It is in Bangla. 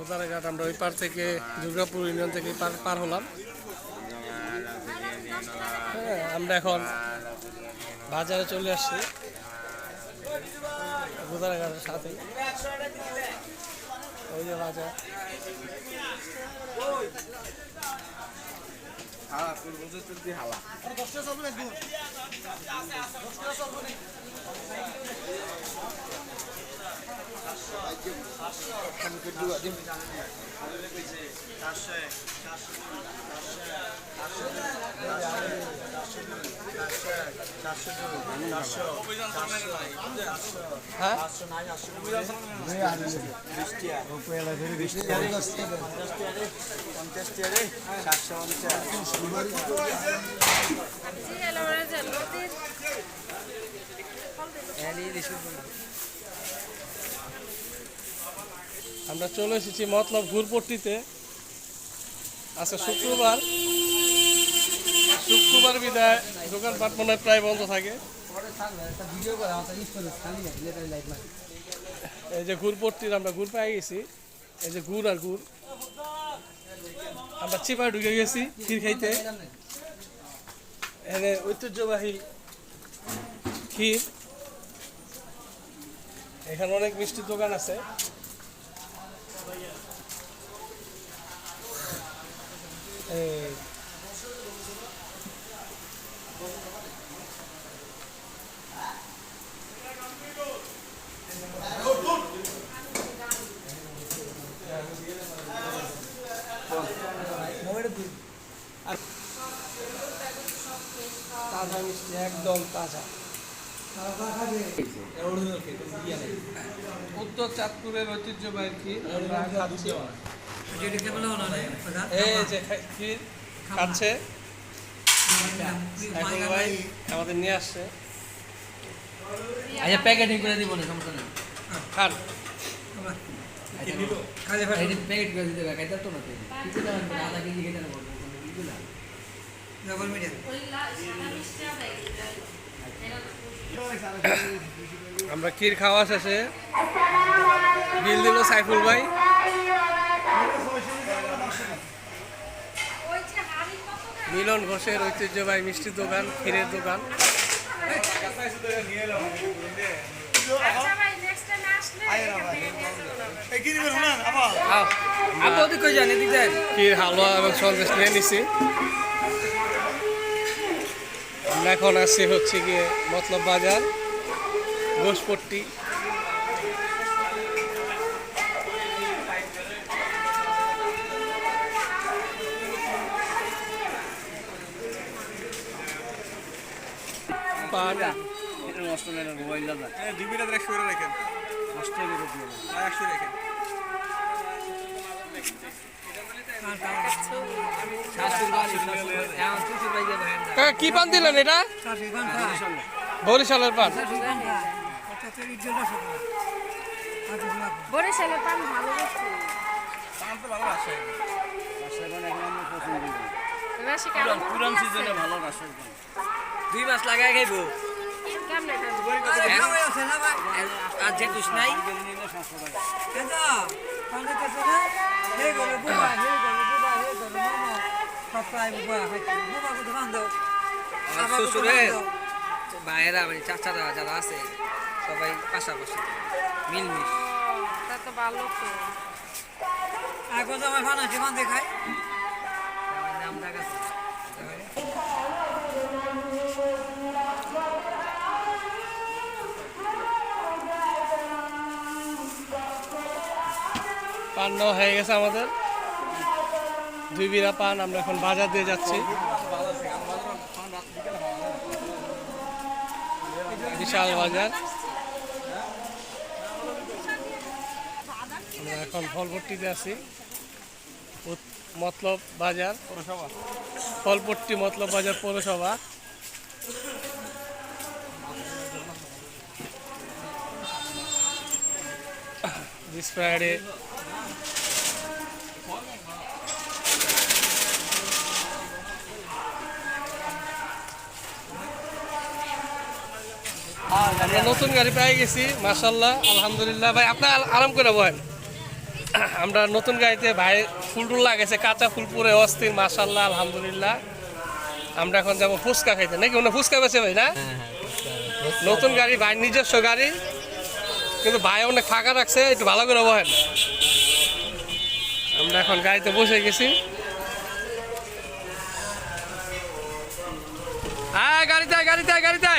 গোদারাঘাট আমরা ওই পার থেকে দুর্গাপুর ইউনিয়ন থেকে পার হলাম। হ্যাঁ, আমরা এখন বাজারে চলে আসছি গোদারাঘাটের সাথে। ওই যে বাজার, আমরা চলে এসেছি মতলব ঘুরপট্টিতে। আজকে শুক্রবার বিদায় দোকানপাট মনে হয় প্রায় বন্ধ থাকে। এই যে ঘুরপট্টির আমরা ঘুর পেয়ে গেছি, এই যে গুড় আর গুড়। আমরা চিপায় ঢুকে গেছি ক্ষীর খাইতে। এখানে ঐতিহ্যবাহী ক্ষীর, এখানে অনেক মিষ্টির দোকান আছে। তাজা মিষ্টি, একদম তাজা। উত্তর চাঁদপুরের ঐতিহ্যবাহী ক্ষীর আমরা খাচ্ছি। এই যে ক্ষীর খাচ্ছে ভাই, আমাদের নিয়ে আসছে। আচ্ছা, প্যাকেটিং করে দিব না, সমস্যা নেই। খান প্যাকেট করে দিতে হবে, খাইতে তো না কিছু না, আধা কেজি খেতে না কিছু না। আমরা ক্ষীর খাওয়া শেষে বিল দিল সাইফুল ভাই। মিলন ঘোষের ঐতিহ্যবাহী মিষ্টির দোকান, ক্ষীরের দোকান। ক্ষীর, হালুয়া এবং সন্দেশ নিয়ে নিছি। আমরা এখন আসছি হচ্ছে গিয়ে মতলব বাজার, ঘোষপট্টি। কি পান দিলেন এটা? বরিশালের পান। বরিশালের পান ভালো পুরান সিজনে ভালো রাসের 2 মাস লাগাই খাইবো। আর যে তুস নাই শ্বশুরের ভাইয়েরা মানে চাচারা যারা আছে সবাই পাশাপাশি মিলমিশ। তা তো ভালো তো। এখন তো আমার ফানা জীবন দেখায় নাম দেখাচ্ছে। পান নেওয়া হয়ে গেছে আমাদের, 2 বিড়া পান। আমরা এখন বাজার দিয়ে যাচ্ছি। বিশাল বাজার। আমরা এখন ফলপট্টিতে আছি, মতলব বাজার পৌরসভা, ফলপট্টি মতলব বাজার পৌরসভা। this Friday আমরা নতুন গাড়ি পেয়ে গেছি, মাশাআল্লাহ, আলহামদুলিল্লাহ। ভাই আপনার আরাম করে বলেন। আমরা নতুন গাড়িতে ভাই ফুল টুল লাগেছে, কাঁচা ফুল পুরে অস্থির, মাশাল্লাহ আলহামদুলিল্লাহ। আমরা এখন যাবো ফুচকা খাইতে, নাকি ওখানে ফুচকা বেছে ভাই না? নতুন গাড়ি, ভাই নিজস্ব গাড়ি, কিন্তু ভাই অনেক ফাঁকা রাখছে, একটু ভালো করে বহেন। আমরা এখন গাড়িতে বসে গেছি। হ্যাঁ গাড়িতে গাড়িতে গাড়িতে